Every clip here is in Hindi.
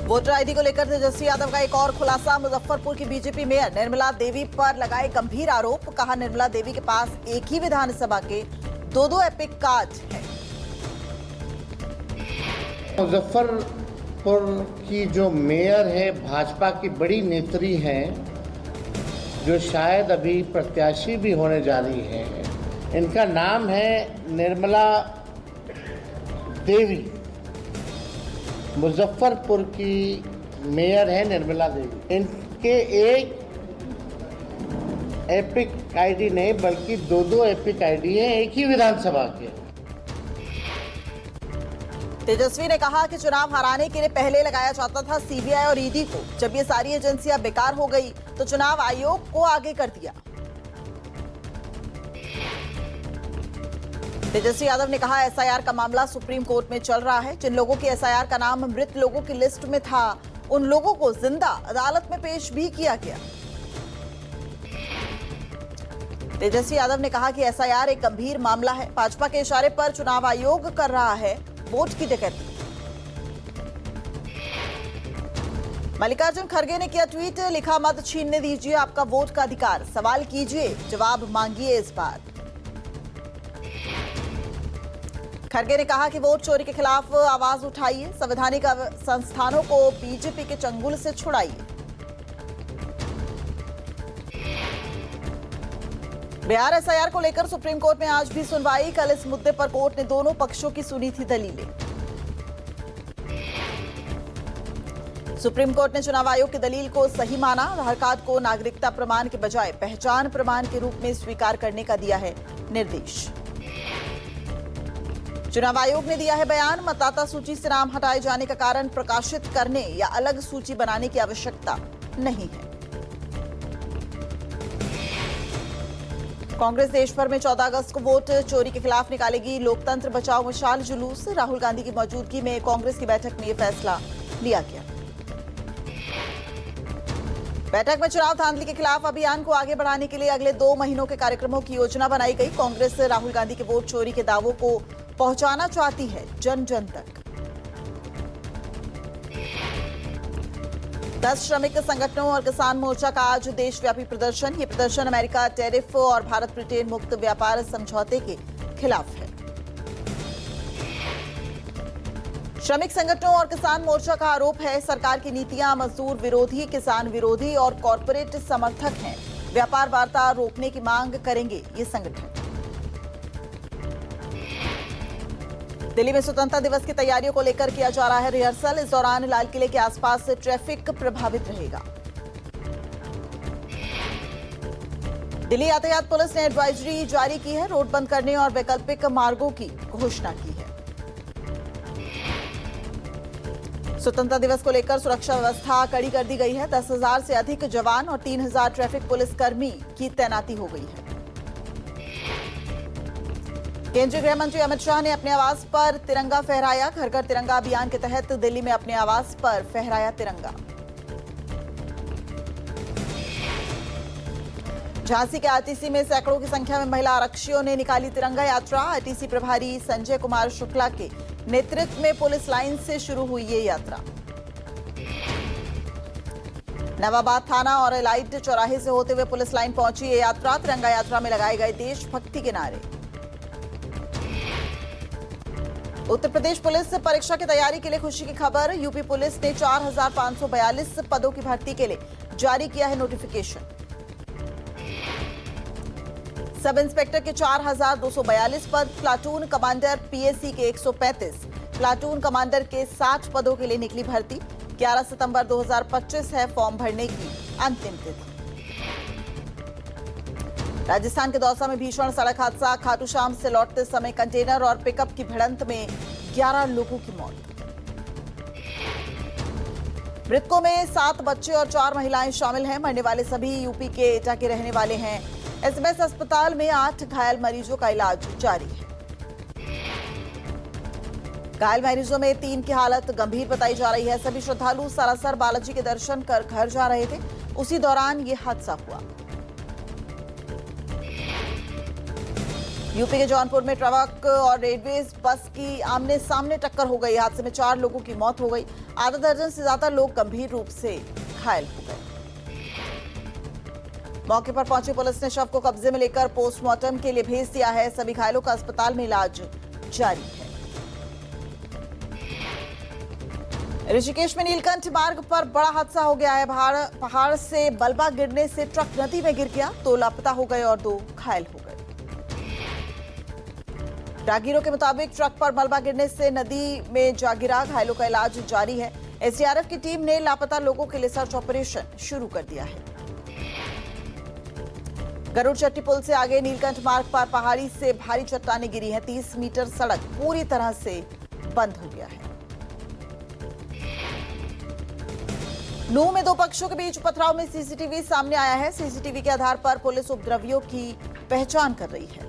वोटर आईडी को लेकर तेजस्वी यादव का एक और खुलासा। मुजफ्फरपुर की बीजेपी मेयर निर्मला देवी पर लगाए गंभीर आरोप। कहा, निर्मला देवी के पास एक ही विधानसभा के दो एपिक कार्ड है। मुजफ्फरपुर की जो मेयर है भाजपा की बड़ी नेत्री हैं, जो शायद अभी प्रत्याशी भी होने जा रही है। इनका नाम है निर्मला देवी। मुजफ्फरपुर की मेयर है निर्मला देवी। इनके एक एपिक आईडी नहीं बल्कि दो एपिक आईडी है एक ही विधानसभा के। तेजस्वी ने कहा कि चुनाव हराने के लिए पहले लगाया जाता था सीबीआई और ईडी को। जब ये सारी एजेंसियां बेकार हो गई तो चुनाव आयोग को आगे कर दिया। तेजस्वी यादव ने कहा, एसआईआर का मामला सुप्रीम कोर्ट में चल रहा है। जिन लोगों की एसआईआर का नाम मृत लोगों की लिस्ट में था, उन लोगों को जिंदा अदालत में पेश भी किया गया। तेजस्वी यादव ने कहा कि एसआईआर एक गंभीर मामला है। भाजपा के इशारे पर चुनाव आयोग कर रहा है वोट की डकैती। मल्लिकार्जुन खड़गे ने किया ट्वीट, लिखा, मत छीनने दीजिए आपका वोट का अधिकार। सवाल कीजिए, जवाब मांगिए। इस बार खड़गे ने कहा कि वोट चोरी के खिलाफ आवाज उठाइए, संवैधानिक संस्थानों को बीजेपी के चंगुल से छुड़ाइए। बिहार एसआईआर को लेकर सुप्रीम कोर्ट में आज भी सुनवाई। कल इस मुद्दे पर कोर्ट ने दोनों पक्षों की सुनी थी दलीलें। सुप्रीम कोर्ट ने चुनाव आयोग की दलील को सही माना। आधार कार्ड को नागरिकता प्रमाण के बजाय पहचान प्रमाण के रूप में स्वीकार करने का दिया है निर्देश। चुनाव आयोग ने दिया है बयान, मतदाता सूची से नाम हटाए जाने का कारण प्रकाशित करने या अलग सूची बनाने की आवश्यकता नहीं है। कांग्रेस देश भर में 14 अगस्त को वोट चोरी के खिलाफ निकालेगी लोकतंत्र बचाओ मशाल जुलूस। राहुल गांधी की मौजूदगी में कांग्रेस की बैठक में यह फैसला लिया गया। बैठक में चुनाव धांधली के खिलाफ अभियान को आगे बढ़ाने के लिए अगले 2 महीनों के कार्यक्रमों की योजना बनाई गई। कांग्रेस राहुल गांधी के वोट चोरी के दावों को पहुंचाना चाहती है जन जन तक। 10 श्रमिक संगठनों और किसान मोर्चा का आज देशव्यापी प्रदर्शन। ये प्रदर्शन अमेरिका टैरिफ और भारत ब्रिटेन मुक्त व्यापार समझौते के खिलाफ है। श्रमिक संगठनों और किसान मोर्चा का आरोप है, सरकार की नीतियां मजदूर विरोधी, किसान विरोधी और कॉरपोरेट समर्थक हैं। व्यापार वार्ता रोकने की मांग करेंगे ये संगठन। दिल्ली में स्वतंत्रता दिवस की तैयारियों को लेकर किया जा रहा है रिहर्सल। इस दौरान लाल किले के आसपास से ट्रैफिक प्रभावित रहेगा। दिल्ली यातायात पुलिस ने एडवाइजरी जारी की है। रोड बंद करने और वैकल्पिक मार्गों की घोषणा की है। स्वतंत्रता दिवस को लेकर सुरक्षा व्यवस्था कड़ी कर दी गई है। 10,000 से अधिक जवान और 3,000 ट्रैफिक पुलिसकर्मी की तैनाती हो गई है। केंद्रीय गृह मंत्री अमित शाह ने अपने आवास पर तिरंगा फहराया। घर घर तिरंगा अभियान के तहत दिल्ली में अपने आवास पर फहराया तिरंगा। झांसी के आरटीसी में सैकड़ों की संख्या में महिला आरक्षियों ने निकाली तिरंगा यात्रा। आरटीसी प्रभारी संजय कुमार शुक्ला के नेतृत्व में पुलिस लाइन से शुरू हुई ये यात्रा। नवाबाद थाना और एलाइट चौराहे से होते हुए पुलिस लाइन पहुंची ये यात्रा। तिरंगा यात्रा में लगाए गए देशभक्ति के नारे। उत्तर प्रदेश पुलिस परीक्षा की तैयारी के लिए खुशी की खबर। यूपी पुलिस ने 4,542 पदों की भर्ती के लिए जारी किया है नोटिफिकेशन। सब इंस्पेक्टर के 4,242 पद, प्लाटून कमांडर पीएसी के 135, प्लाटून कमांडर के 60 पदों के लिए निकली भर्ती। 11 सितंबर 2025 है फॉर्म भरने की अंतिम तिथि। राजस्थान के दौसा में भीषण सड़क हादसा। खाटू श्याम से लौटते समय कंटेनर और पिकअप की भिड़ंत में 11 लोगों की मौत। मृतकों में 7 बच्चे और 4 महिलाएं शामिल हैं। मरने वाले सभी यूपी के एटा के रहने वाले हैं। एसएमएस अस्पताल में 8 घायल मरीजों का इलाज जारी है। घायल मरीजों में 3 की हालत गंभीर बताई जा रही है। सभी श्रद्धालु सरासर बालाजी के दर्शन कर घर जा रहे थे। उसी दौरान ये हादसा हुआ। यूपी के जौनपुर में ट्रक और रोडवेज बस की आमने सामने टक्कर हो गई। हादसे में 4 लोगों की मौत हो गई। आधा दर्जन से ज्यादा लोग गंभीर रूप से घायल हो गए। मौके पर पहुंची पुलिस ने शव को कब्जे में लेकर पोस्टमार्टम के लिए भेज दिया है। सभी घायलों का अस्पताल में इलाज जारी है। ऋषिकेश में नीलकंठ मार्ग पर बड़ा हादसा हो गया है। पहाड़ से मलबा गिरने से ट्रक नदी में गिर गया, 2 लापता हो गए और 2 घायल हो गए। राहगीरों के मुताबिक ट्रक पर मलबा गिरने से नदी में जा गिरा। घायलों का इलाज जारी है। एसडीआरएफ की टीम ने लापता लोगों के लिए सर्च ऑपरेशन शुरू कर दिया है। गरुड़ चट्टी पुल से आगे नीलकंठ मार्ग पर पहाड़ी से भारी चट्टानें गिरी हैं। 30 मीटर सड़क पूरी तरह से बंद हो गया है। नूह में 2 पक्षों के बीच पथराव में सीसीटीवी सामने आया है। सीसीटीवी के आधार पर पुलिस उपद्रवियों की पहचान कर रही है।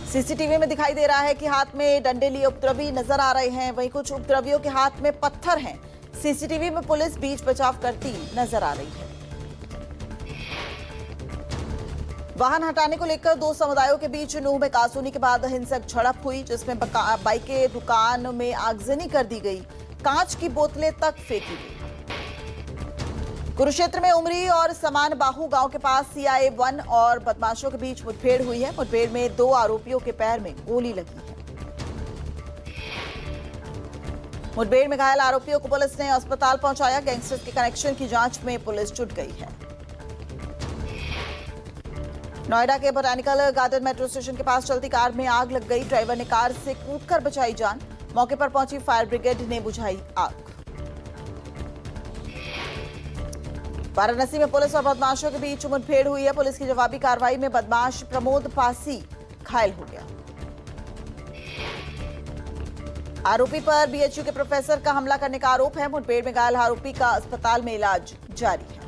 सीसीटीवी में दिखाई दे रहा है कि हाथ में डंडे लिए उपद्रवी नजर आ रहे हैं। वहीं कुछ उपद्रवियों के हाथ में पत्थर हैं। सीसीटीवी में पुलिस बीच बचाव करती नजर आ रही है। वाहन हटाने को लेकर 2 समुदायों के बीच नूह में कासूनी के बाद हिंसक झड़प हुई, जिसमें बाइकें दुकान में आगजनी कर दी गई, कांच की बोतलें तक फेंकी गई। कुरुक्षेत्र में उमरी और समान बाहू गांव के पास CI-1 और बदमाशों के बीच मुठभेड़ हुई है। मुठभेड़ में 2 आरोपियों के पैर में गोली लगी है। मुठभेड़ में घायल आरोपियों को पुलिस ने अस्पताल पहुंचाया। गैंगस्टर्स के कनेक्शन की जांच में पुलिस जुट गई है। नोएडा के बोटैनिकल गार्डन मेट्रो स्टेशन के पास चलती कार में आग लग गई। ड्राइवर ने कार से कूदकर बचाई जान। मौके पर पहुंची फायर ब्रिगेड ने बुझाई आग। वाराणसी में पुलिस और बदमाशों के बीच मुठभेड़ हुई है। पुलिस की जवाबी कार्रवाई में बदमाश प्रमोद पासी घायल हो गया। आरोपी पर बीएचयू के प्रोफेसर का हमला करने का आरोप है। मुठभेड़ में घायल आरोपी का अस्पताल में इलाज जारी है।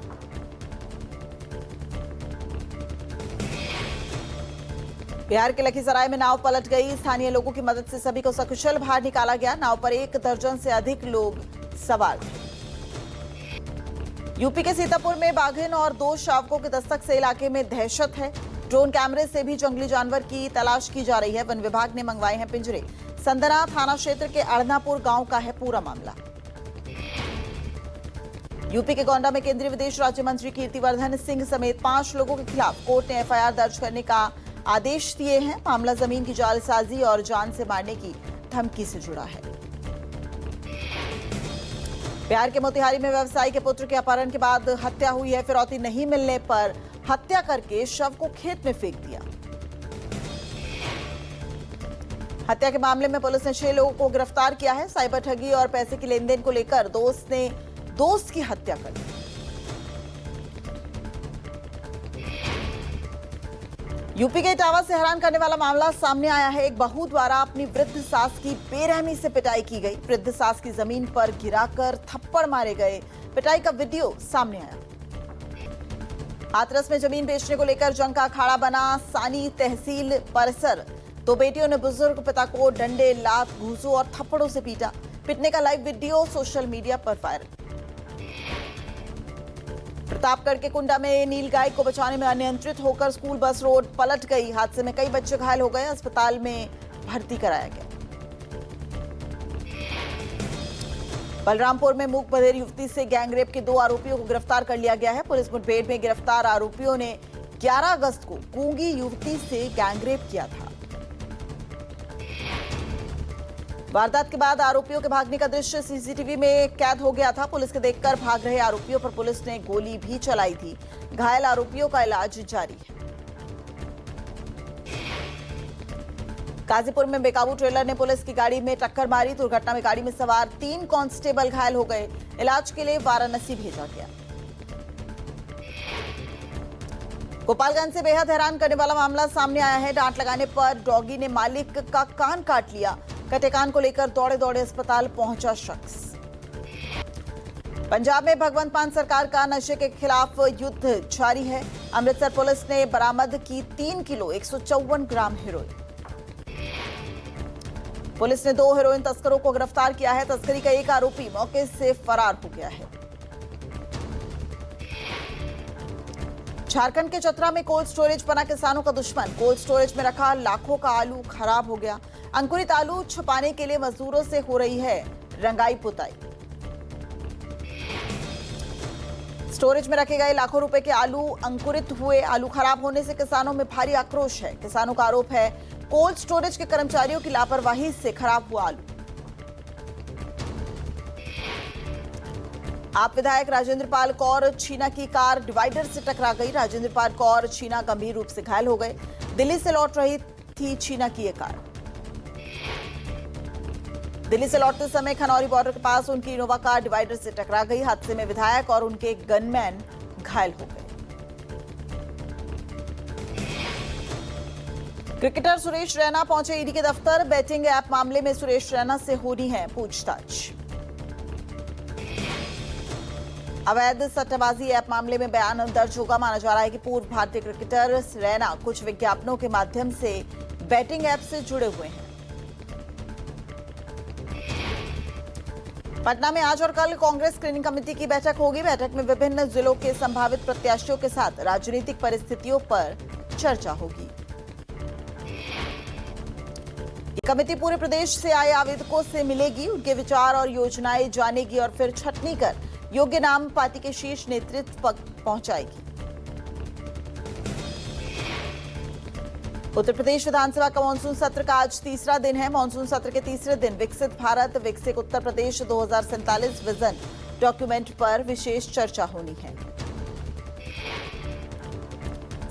बिहार के लखीसराय में नाव पलट गई। स्थानीय लोगों की मदद से सभी को सकुशल बाहर निकाला गया। नाव पर 1 दर्जन से अधिक लोग सवार थे। यूपी के सीतापुर में बाघिन और 2 शावकों की दस्तक से इलाके में दहशत है। ड्रोन कैमरे से भी जंगली जानवर की तलाश की जा रही है। वन विभाग ने मंगवाए हैं पिंजरे। संदना थाना क्षेत्र के अड़नापुर गांव का है पूरा मामला। यूपी के गोंडा में केंद्रीय विदेश राज्य मंत्री कीर्तिवर्धन सिंह समेत 5 लोगों के खिलाफ कोर्ट ने FIR दर्ज करने का आदेश दिए हैं। मामला जमीन की जालसाजी और जान से मारने की धमकी से जुड़ा है। बिहार के मोतिहारी में व्यवसायी के पुत्र के अपहरण के बाद हत्या हुई है। फिरौती नहीं मिलने पर हत्या करके शव को खेत में फेंक दिया। हत्या के मामले में पुलिस ने 6 लोगों को गिरफ्तार किया है। साइबर ठगी और पैसे की लेनदेन को लेकर दोस्त ने दोस्त की हत्या कर दी। यूपी के इटावा से हैरान करने वाला मामला सामने आया है। एक बहू द्वारा अपनी वृद्ध सास की बेरहमी से पिटाई की गई। वृद्ध सास की जमीन पर गिराकर थप्पड़ मारे गए। पिटाई का वीडियो सामने आया। हाथरस में जमीन बेचने को लेकर जंग का अखाड़ा बना। सानी तहसील परिसर 2 बेटियों ने बुजुर्ग पिता को डंडे, लात, घूंसों और थप्पड़ों से पीटा। पिटने का लाइव वीडियो सोशल मीडिया पर वायरल। प्रतापगढ़ के कुंडा में नीलगाय को बचाने में अनियंत्रित होकर स्कूल बस रोड पलट गई। हादसे में कई बच्चे घायल हो गए। अस्पताल में भर्ती कराया गया। बलरामपुर में मूक बधिर युवती से गैंगरेप के 2 आरोपियों को गिरफ्तार कर लिया गया है। पुलिस मुठभेड़ में गिरफ्तार आरोपियों ने 11 अगस्त को गूंगी युवती से गैंगरेप किया था। वारदात के बाद आरोपियों के भागने का दृश्य सीसीटीवी में कैद हो गया था। पुलिस के देखकर भाग रहे आरोपियों पर पुलिस ने गोली भी चलाई थी। घायल आरोपियों का इलाज जारी है। गाजीपुर में बेकाबू ट्रेलर ने पुलिस की गाड़ी में टक्कर मारी। दुर्घटना में गाड़ी में सवार 3 कांस्टेबल घायल हो गए। इलाज के लिए वाराणसी भेजा गया। गोपालगंज से बेहद हैरान करने वाला मामला सामने आया है। डांट लगाने पर डॉगी ने मालिक का कान काट लिया। कटे कान को लेकर दौड़े दौड़े अस्पताल पहुंचा शख्स। पंजाब में भगवंत मान सरकार का नशे के खिलाफ युद्ध जारी है। अमृतसर पुलिस ने बरामद की 3 किलो 154 ग्राम हेरोइन। पुलिस ने 2 हेरोइन तस्करों को गिरफ्तार किया है। तस्करी का एक आरोपी मौके से फरार हो गया है। झारखंड के चतरा में कोल्ड स्टोरेज बना किसानों का दुश्मन। कोल्ड स्टोरेज में रखा लाखों का आलू खराब हो गया। अंकुरित आलू छुपाने के लिए मजदूरों से हो रही है रंगाई पुताई। स्टोरेज में रखे गए लाखों रुपए के आलू अंकुरित हुए। आलू खराब होने से किसानों में भारी आक्रोश है। किसानों का आरोप है कोल्ड स्टोरेज के कर्मचारियों की लापरवाही से खराब हुआ आलू। आप विधायक राजेंद्र पाल कौर छीना की कार डिवाइडर से टकरा गई। राजेंद्र पाल कौर छीना गंभीर रूप से घायल हो गए। दिल्ली से लौट रही थी छीना की ये कार। दिल्ली से लौटते समय खनौरी बॉर्डर के पास उनकी इनोवा कार डिवाइडर से टकरा गई। हादसे में विधायक और उनके गनमैन घायल हो गए। क्रिकेटर सुरेश रैना पहुंचे ईडी के दफ्तर। बैटिंग ऐप मामले में सुरेश रैना से होनी है पूछताछ। अवैध सट्टेबाजी ऐप मामले में बयान दर्ज होगा। माना जा रहा है कि पूर्व भारतीय क्रिकेटर रैना कुछ विज्ञापनों के माध्यम से बैटिंग ऐप से जुड़े हुए हैं। पटना में आज और कल कांग्रेस स्क्रीनिंग कमेटी की बैठक होगी। बैठक में विभिन्न जिलों के संभावित प्रत्याशियों के साथ राजनीतिक परिस्थितियों पर चर्चा होगी। ये कमेटी पूरे प्रदेश से आए आवेदकों से मिलेगी, उनके विचार और योजनाएं जानेगी और फिर छटनी कर योग्य नाम पार्टी के शीर्ष नेतृत्व तक पहुंचाएगी। उत्तर प्रदेश विधानसभा का मानसून सत्र का आज तीसरा दिन है। मानसून सत्र के तीसरे दिन विकसित भारत विकसित उत्तर प्रदेश 2047 विजन डॉक्यूमेंट पर विशेष चर्चा होनी है।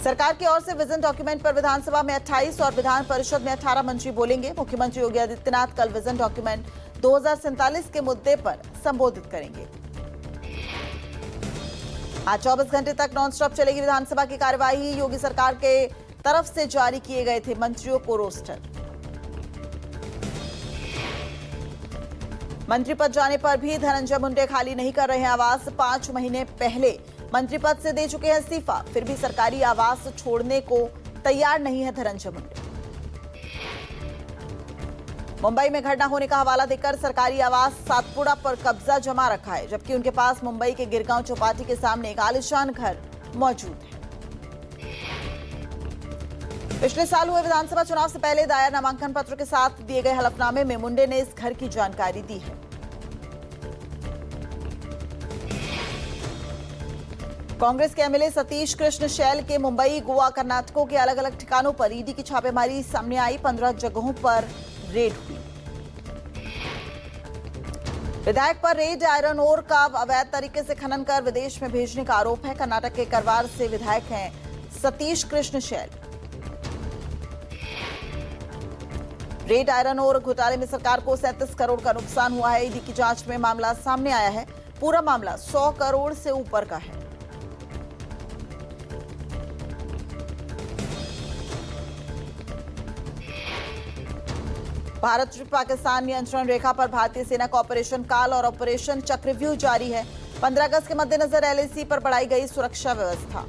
सरकार की ओर से विजन डॉक्यूमेंट पर विधानसभा में 28 और विधान परिषद में 18 मंत्री बोलेंगे। मुख्यमंत्री योगी आदित्यनाथ कल विजन डॉक्यूमेंट 2047 के मुद्दे पर संबोधित करेंगे। आज 24 घंटे तक नॉनस्टॉप चलेगी विधानसभा की कार्यवाही। योगी सरकार के तरफ से जारी किए गए थे मंत्रियों को रोस्टर। मंत्री पद जाने पर भी धनंजय मुंडे खाली नहीं कर रहे हैं आवास। 5 महीने पहले मंत्री पद से दे चुके हैं इस्तीफा, फिर भी सरकारी आवास छोड़ने को तैयार नहीं है धनंजय मुंडे। मुंबई में घटना होने का हवाला देकर सरकारी आवास सातपुड़ा पर कब्जा जमा रखा है, जबकि उनके पास मुंबई के गिरगांव चौपाटी के सामने एक आलीशान घर मौजूद है। पिछले साल हुए विधानसभा चुनाव से पहले दायर नामांकन पत्र के साथ दिए गए हलफनामे में मुंडे ने इस घर की जानकारी दी है। कांग्रेस के एमएलए सतीश कृष्ण शैल के मुंबई, गोवा, कर्नाटकों के अलग अलग ठिकानों पर ईडी की छापेमारी सामने आई। 15 जगहों पर रेड हुई। विधायक पर रेड। आयरन ओर का अवैध तरीके से खनन कर विदेश में भेजने का आरोप है। कर्नाटक के करवार से विधायक हैं सतीश कृष्ण शैल। रेड आयरन ओर घोटाले में सरकार को 37 करोड़ का नुकसान हुआ है। ईडी की जांच में मामला सामने आया है। पूरा मामला 100 करोड़ से ऊपर का है। भारत पाकिस्तान नियंत्रण रेखा पर भारतीय सेना का ऑपरेशन काल और ऑपरेशन चक्रव्यूह जारी है। 15 अगस्त के मद्देनजर एलएसी पर बढ़ाई गई सुरक्षा व्यवस्था।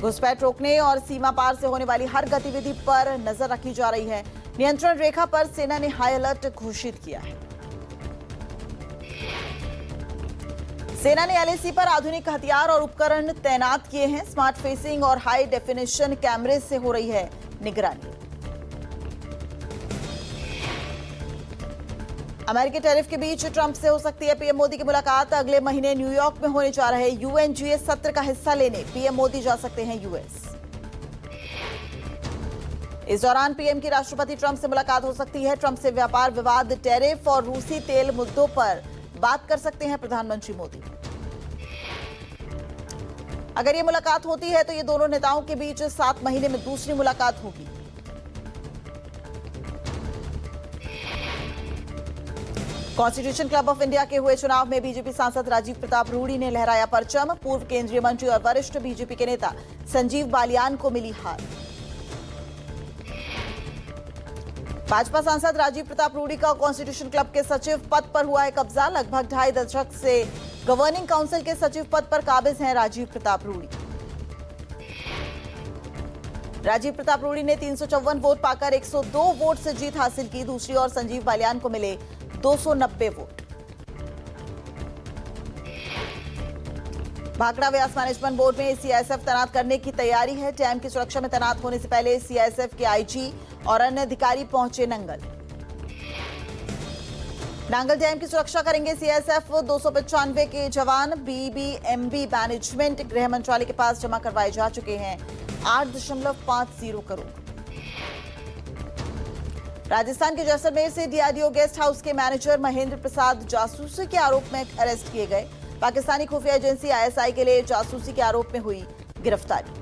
घुसपैठ रोकने और सीमा पार से होने वाली हर गतिविधि पर नजर रखी जा रही है। नियंत्रण रेखा पर सेना ने हाई अलर्ट घोषित किया है। सेना ने एलएसी पर आधुनिक हथियार और उपकरण तैनात किए हैं। स्मार्ट फेसिंग और हाई डेफिनेशन कैमरे से हो रही है निगरानी। अमेरिकी टैरिफ के बीच ट्रंप से हो सकती है पीएम मोदी की मुलाकात। अगले महीने न्यूयॉर्क में होने जा रहे यूएनजीए सत्र का हिस्सा लेने पीएम मोदी जा सकते हैं यूएस। इस दौरान पीएम की राष्ट्रपति ट्रंप से मुलाकात हो सकती है। ट्रंप से व्यापार विवाद, टैरिफ और रूसी तेल मुद्दों पर बात कर सकते हैं प्रधानमंत्री मोदी। अगर ये मुलाकात होती है तो ये दोनों नेताओं के बीच 7 महीने में दूसरी मुलाकात होगी। कॉन्स्टिट्यूशन क्लब ऑफ इंडिया के हुए चुनाव में बीजेपी सांसद राजीव प्रताप रूडी ने लहराया परचम। पूर्व केंद्रीय मंत्री और वरिष्ठ बीजेपी के नेता संजीव बालियान को मिली हार। भाजपा सांसद राजीव प्रताप रूडी का कॉन्स्टिट्यूशन क्लब के सचिव पद पर हुआ है कब्जा। लगभग 2.5 दशक से गवर्निंग काउंसिल के सचिव पद पर काबिज हैं राजीव प्रताप रूडी। राजीव प्रताप रूडी ने 354 वोट पाकर 102 वोट से जीत हासिल की। दूसरी ओर संजीव बालियान को मिले 290 वोट। भाखड़ा व्यास मैनेजमेंट बोर्ड में सीआईएसएफ तैनात करने की तैयारी है। डैम की सुरक्षा में तैनात होने से पहले सीआईएसएफ के आईजी और अन्य अधिकारी पहुंचे नांगल डैम की सुरक्षा करेंगे सीआईएसएफ 295 के जवान। बीबीएमबी मैनेजमेंट गृह मंत्रालय के पास जमा करवाए जा चुके हैं 8.50 करोड़। राजस्थान के जैसलमेर से डीआरडीओ गेस्ट हाउस के मैनेजर महेंद्र प्रसाद जासूसी के आरोप में अरेस्ट किए गए। पाकिस्तानी खुफिया एजेंसी आईएसआई के लिए जासूसी के आरोप में हुई गिरफ्तारी।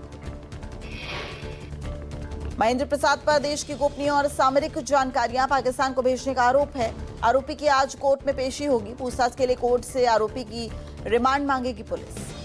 महेंद्र प्रसाद पर देश की गोपनीय और सामरिक जानकारियां पाकिस्तान को भेजने का आरोप है। आरोपी की आज कोर्ट में पेशी होगी। पूछताछ के लिए कोर्ट से आरोपी की रिमांड मांगेगी पुलिस।